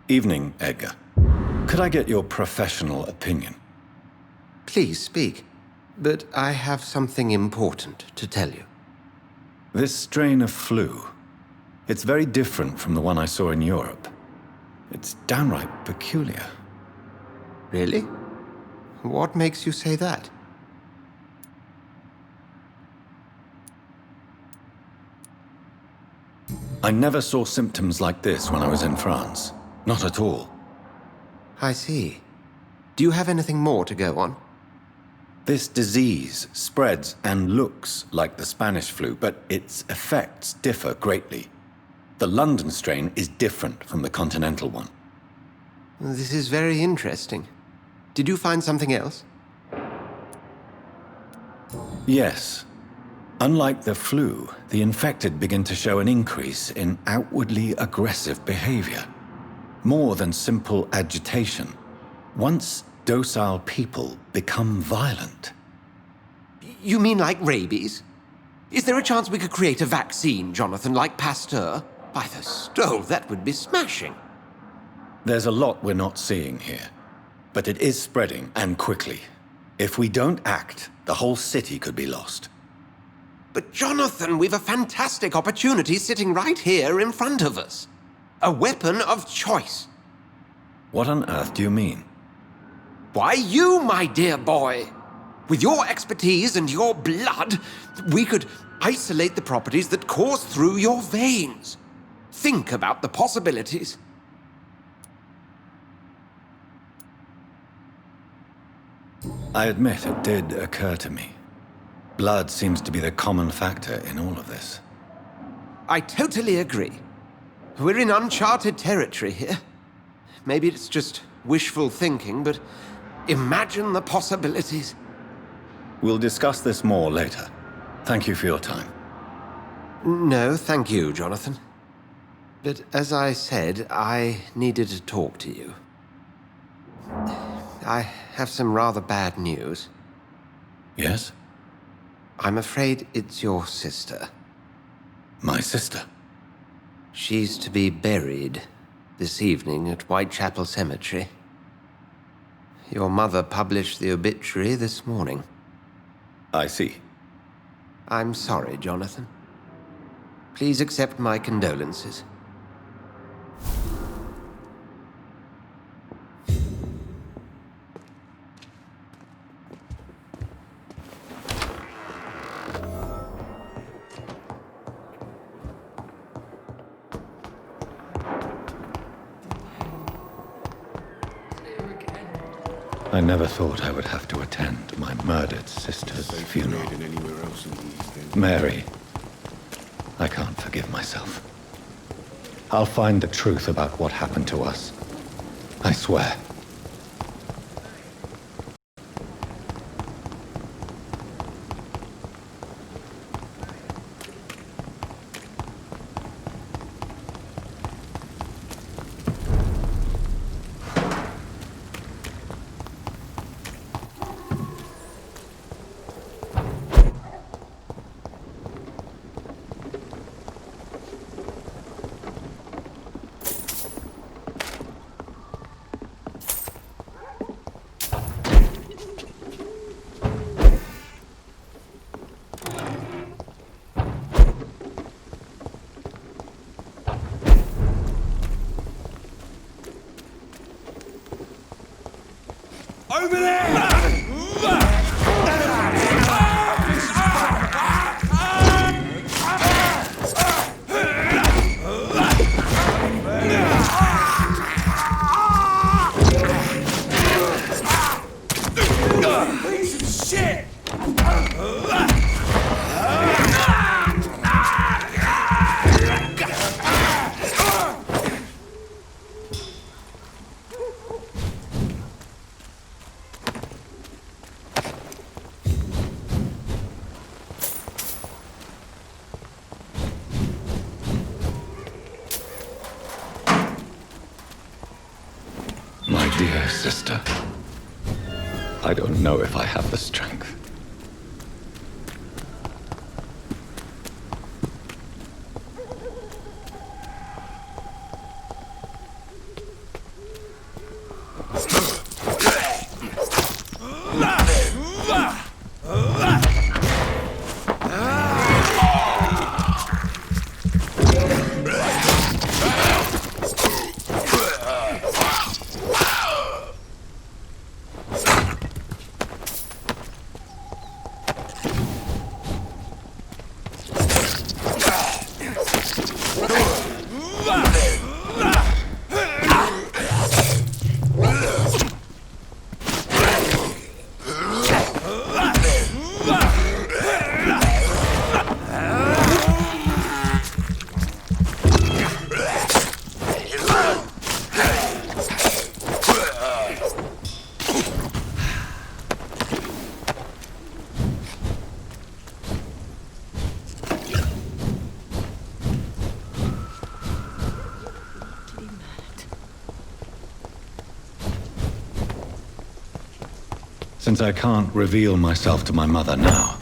Evening, Edgar. Could I get your professional opinion? Please speak, but I have something important to tell you. This strain of flu, it's very different from the one I saw in Europe. It's downright peculiar. Really? What makes you say that? I never saw symptoms like this when I was in France. Not at all. I see. Do you have anything more to go on? This disease spreads and looks like the Spanish flu, but its effects differ greatly. The London strain is different from the continental one. This is very interesting. Did you find something else? Yes. Unlike the flu, the infected begin to show an increase in outwardly aggressive behavior. More than simple agitation. Once docile people become violent. You mean like rabies? Is there a chance we could create a vaccine, Jonathan, like Pasteur? By the stole, that would be smashing. There's a lot we're not seeing here. But it is spreading, and quickly. If we don't act, the whole city could be lost. But Jonathan, we've a fantastic opportunity sitting right here in front of us. A weapon of choice. What on earth do you mean? Why, you, my dear boy. With your expertise and your blood, we could isolate the properties that course through your veins. Think about the possibilities. I admit it did occur to me. Blood seems to be the common factor in all of this. I totally agree. We're in uncharted territory here. Maybe it's just wishful thinking, but imagine the possibilities. We'll discuss this more later. Thank you for your time. No, thank you, Jonathan. But as I said, I needed to talk to you. I have some rather bad news. Yes? I'm afraid it's your sister. My sister? She's to be buried this evening at Whitechapel Cemetery. Your mother published the obituary this morning. I see. I'm sorry, Jonathan. Please accept my condolences. I never thought I would have to attend my murdered sister's funeral. Mary, I can't forgive myself. I'll find the truth about what happened to us. I swear. Over there! Piece of shit! My dear sister, I don't know if I have the strength. Since I can't reveal myself to my mother now,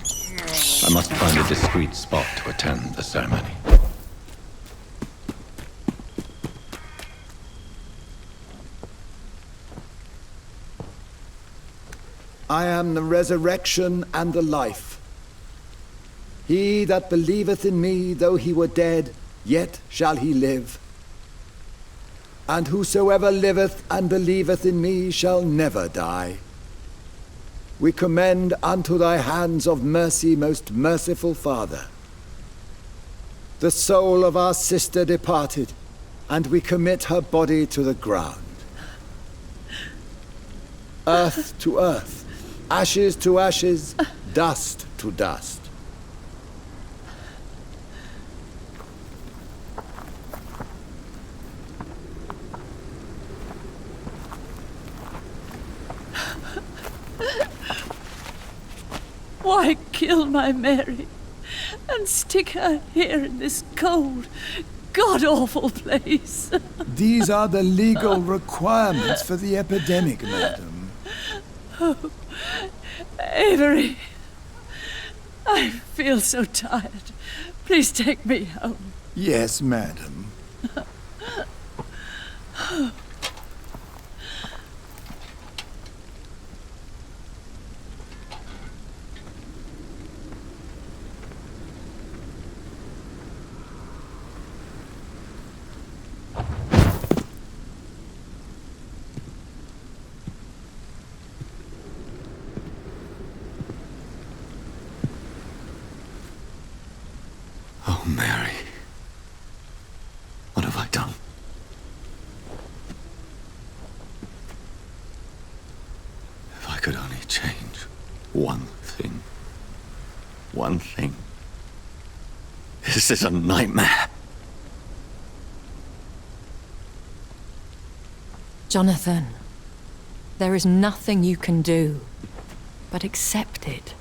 I must find a discreet spot to attend the ceremony. I am the resurrection and the life. He that believeth in me, though he were dead, yet shall he live. And whosoever liveth and believeth in me shall never die. We commend unto thy hands of mercy, most merciful Father, the soul of our sister departed, and we commit her body to the ground. Earth to earth, ashes to ashes, dust to dust. Why kill my Mary and stick her here in this cold, god-awful place? These are the legal requirements for the epidemic, madam. Oh, Avery, I feel so tired. Please take me home. Yes, madam. Oh, Mary. What have I done? If I could only change one thing. One thing. This is a nightmare. Jonathan, there is nothing you can do but accept it.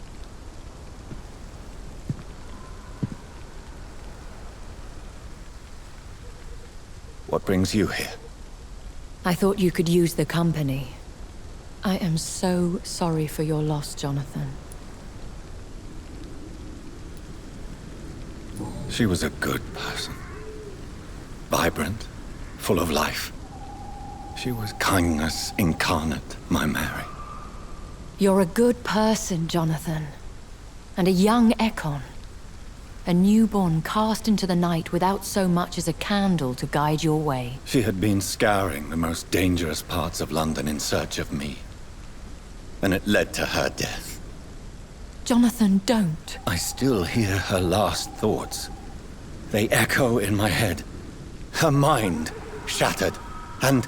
What brings you here? I thought you could use the company. I am so sorry for your loss, Jonathan. She was a good person. Vibrant, full of life. She was kindness incarnate, my Mary. You're a good person, Jonathan. And a young Ekon. A newborn cast into the night without so much as a candle to guide your way. She had been scouring the most dangerous parts of London in search of me. And it led to her death. Jonathan, don't. I still hear her last thoughts. They echo in my head. Her mind shattered, and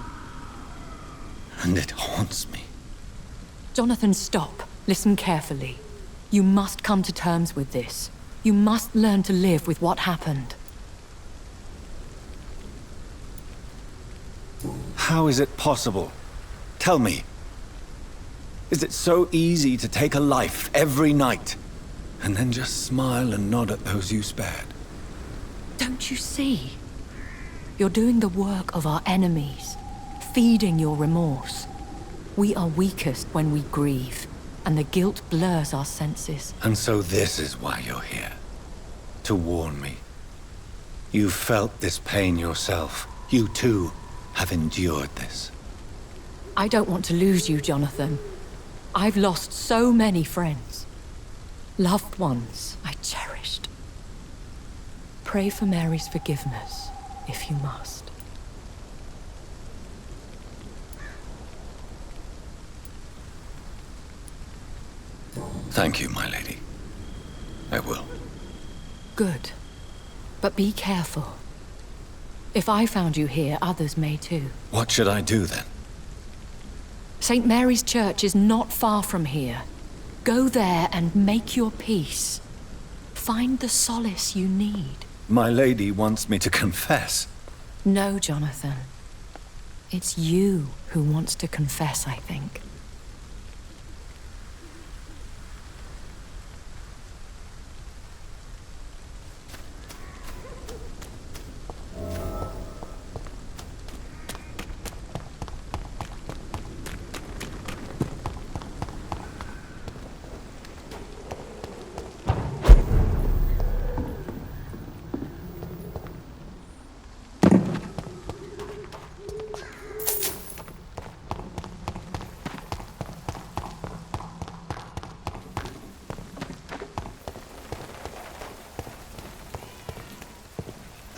it haunts me. Jonathan, stop. Listen carefully. You must come to terms with this. You must learn to live with what happened. How is it possible? Tell me. Is it so easy to take a life every night, and then just smile and nod at those you spared? Don't you see? You're doing the work of our enemies, feeding your remorse. We are weakest when we grieve, and the guilt blurs our senses. And so this is why you're here. To warn me. You felt this pain yourself. You too have endured this. I don't want to lose you, Jonathan. I've lost so many friends. Loved ones I cherished. Pray for Mary's forgiveness, if you must. Thank you, my lady. I will. Good. But be careful. If I found you here, others may too. What should I do then? St. Mary's Church is not far from here. Go there and make your peace. Find the solace you need. My lady wants me to confess. No, Jonathan. It's you who wants to confess, I think.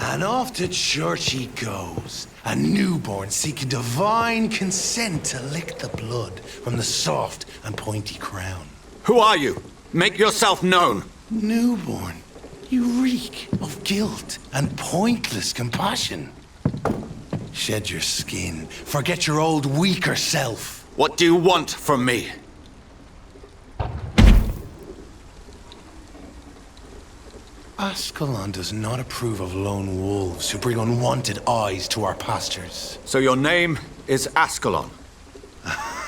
And off to church he goes, a newborn seeking divine consent to lick the blood from the soft and pointy crown. Who are you? Make yourself known. Newborn, you reek of guilt and pointless compassion. Shed your skin, forget your old weaker self. What do you want from me? Ascalon does not approve of lone wolves who bring unwanted eyes to our pastures. So your name is Ascalon?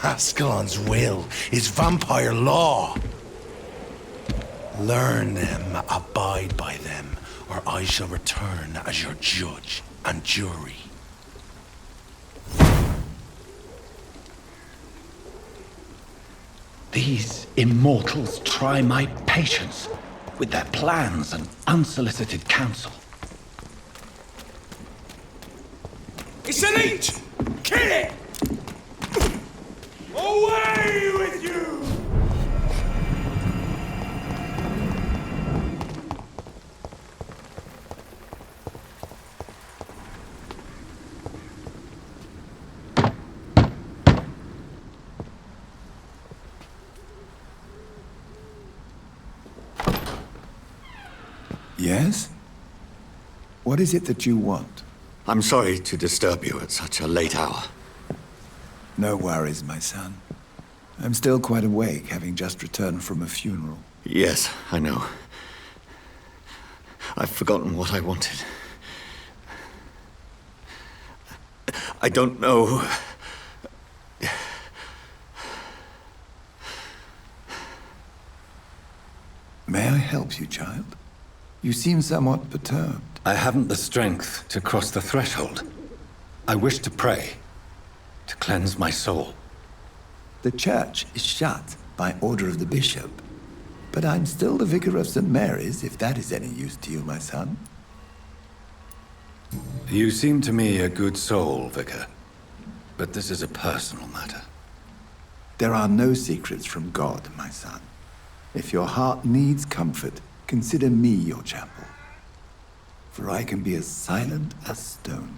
Ascalon's will is vampire law. Learn them, abide by them, or I shall return as your judge and jury. These immortals try my patience with their plans and unsolicited counsel. It's a leech! Kill it! Away with you! Yes? What is it that you want? I'm sorry to disturb you at such a late hour. No worries, my son. I'm still quite awake, having just returned from a funeral. Yes, I know. I've forgotten what I wanted. I don't know. May I help you, child? You seem somewhat perturbed. I haven't the strength to cross the threshold. I wish to pray, to cleanse my soul. The church is shut by order of the bishop. But I'm still the vicar of St. Mary's, if that is any use to you, my son. You seem to me a good soul, Vicar. But this is a personal matter. There are no secrets from God, my son. If your heart needs comfort, consider me your chapel. For I can be as silent as stone.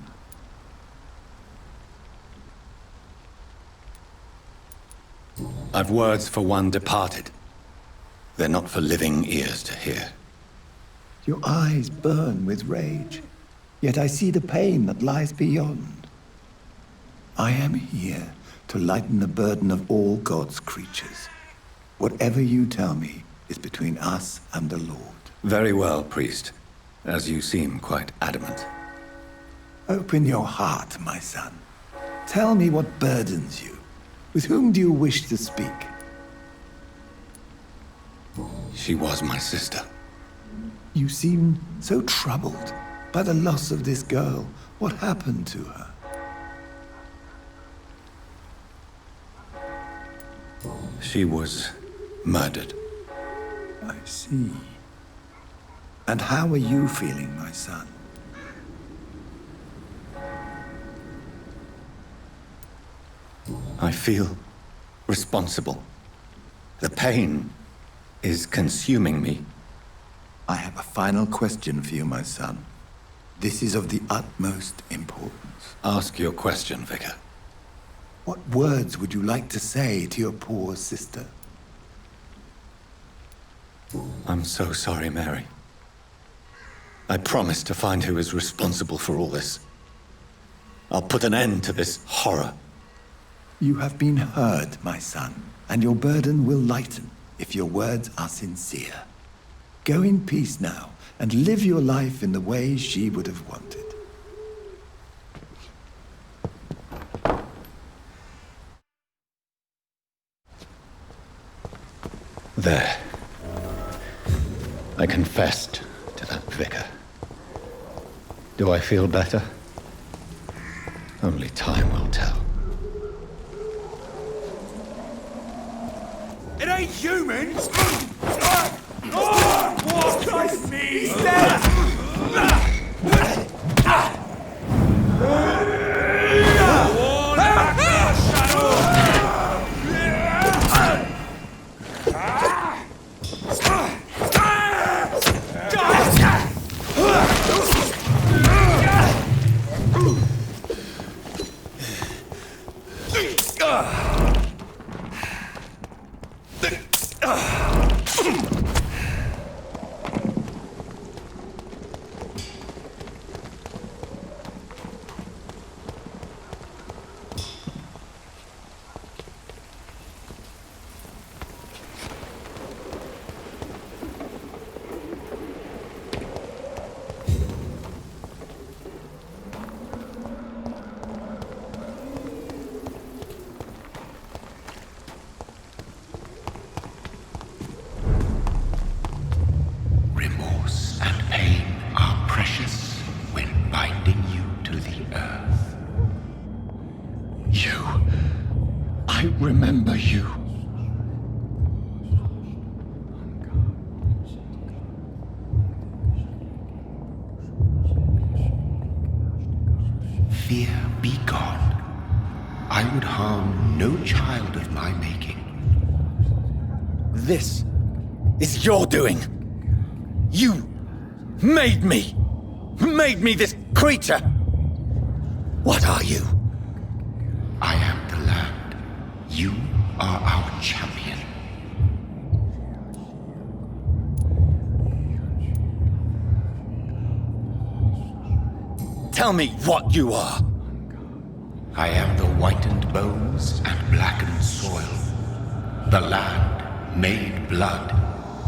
I've words for one departed. They're not for living ears to hear. Your eyes burn with rage, yet I see the pain that lies beyond. I am here to lighten the burden of all God's creatures. Whatever you tell me is between us and the Lord. Very well, priest, as you seem quite adamant. Open your heart, my son. Tell me what burdens you. With whom do you wish to speak? She was my sister. You seem so troubled by the loss of this girl. What happened to her? She was murdered. I see. And how are you feeling, my son? I feel responsible. The pain is consuming me. I have a final question for you, my son. This is of the utmost importance. Ask your question, Vicar. What words would you like to say to your poor sister? I'm so sorry, Mary. I promise to find who is responsible for all this. I'll put an end to this horror. You have been heard, my son, and your burden will lighten if your words are sincere. Go in peace now, and live your life in the way she would have wanted. There. I confessed to that vicar. Do I feel better? Only time will tell. It ain't humans! Oh, Christ me! He's dead! remember you. Fear be gone. I would harm no child of my making. This is your doing. You made me. Made me this creature. What are you? I am the land. You are our champion. Tell me what you are. I am the whitened bones and blackened soil. The land made blood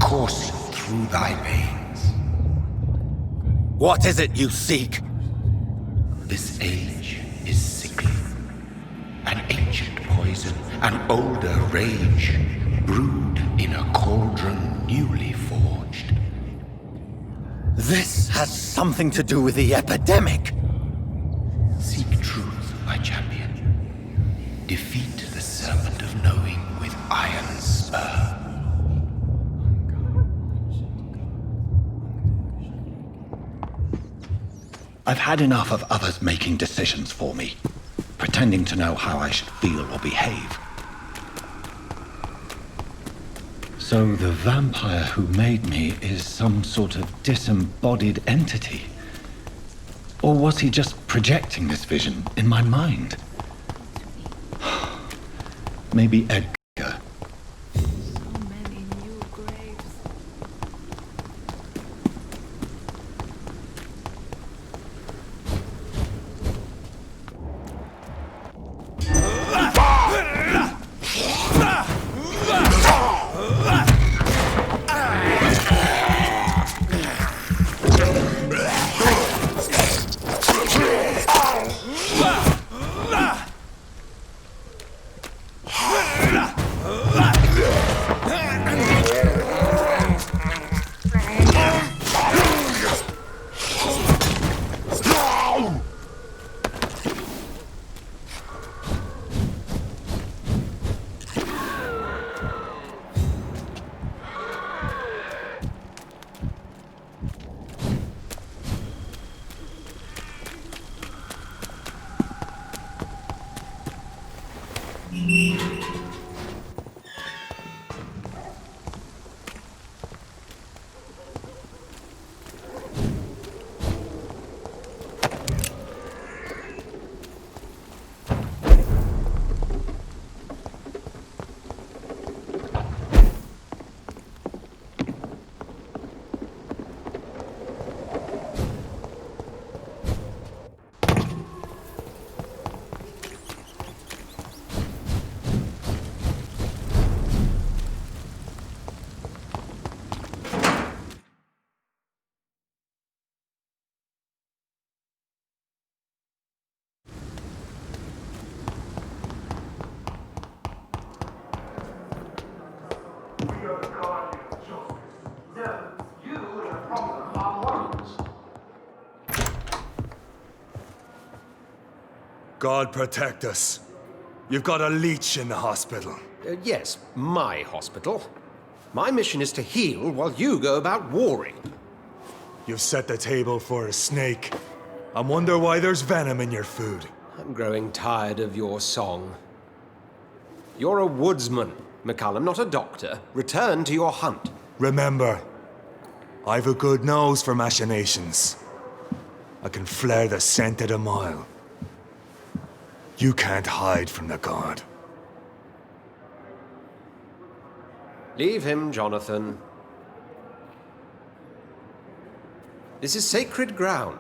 coursing through thy veins. What is it you seek? This age is sickly. An ancient poison, an older rage, brewed in a cauldron newly forged. This has something to do with the epidemic. Seek truth, my champion. Defeat the serpent of knowing with iron spur. I've had enough of others making decisions for me, pretending to know how I should feel or behave. So the vampire who made me is some sort of disembodied entity? Or was he just projecting this vision in my mind? Maybe Edgar. God protect us. You've got a leech in the hospital. Yes, my hospital. My mission is to heal while you go about warring. You've set the table for a snake. I wonder why there's venom in your food. I'm growing tired of your song. You're a woodsman, McCallum, not a doctor. Return to your hunt. Remember, I've a good nose for machinations. I can flare the scent at a mile. You can't hide from the god. Leave him, Jonathan. This is sacred ground.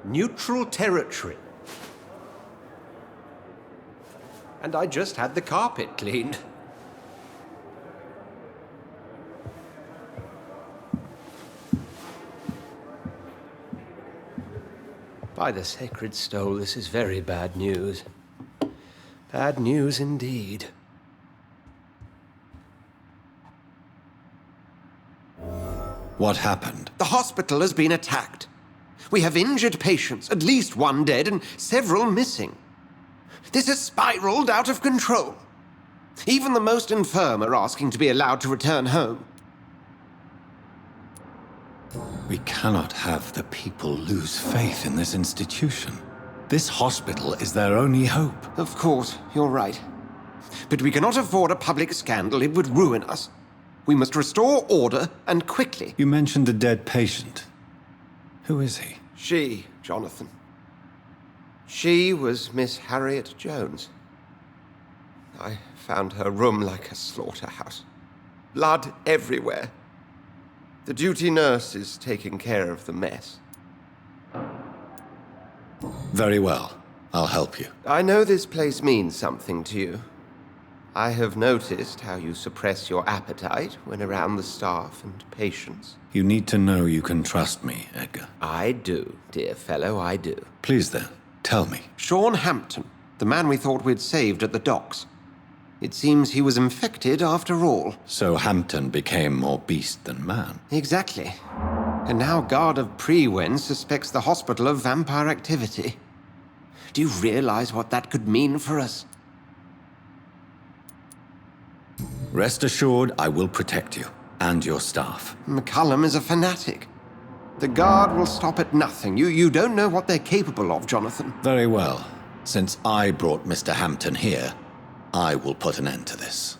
Neutral territory. And I just had the carpet cleaned. By the sacred stole, this is very bad news. Bad news indeed. What happened? The hospital has been attacked. We have injured patients, at least one dead and several missing. This has spiraled out of control. Even the most infirm are asking to be allowed to return home. We cannot have the people lose faith in this institution. This hospital is their only hope. Of course, you're right. But we cannot afford a public scandal. It would ruin us. We must restore order, and quickly. You mentioned a dead patient. Who is he? She, Jonathan. She was Miss Harriet Jones. I found her room like a slaughterhouse. Blood everywhere. The duty nurse is taking care of the mess. Very well. I'll help you. I know this place means something to you. I have noticed how you suppress your appetite when around the staff and patients. You need to know you can trust me, Edgar. I do, dear fellow, I do. Please then, tell me. Sean Hampton, the man we thought we'd saved at the docks. It seems he was infected after all. So Hampton became more beast than man. Exactly. And now Guard of Prewen suspects the hospital of vampire activity. Do you realize what that could mean for us? Rest assured, I will protect you and your staff. McCullum is a fanatic. The Guard will stop at nothing. You don't know what they're capable of, Jonathan. Very well. Since I brought Mr. Hampton here, I will put an end to this.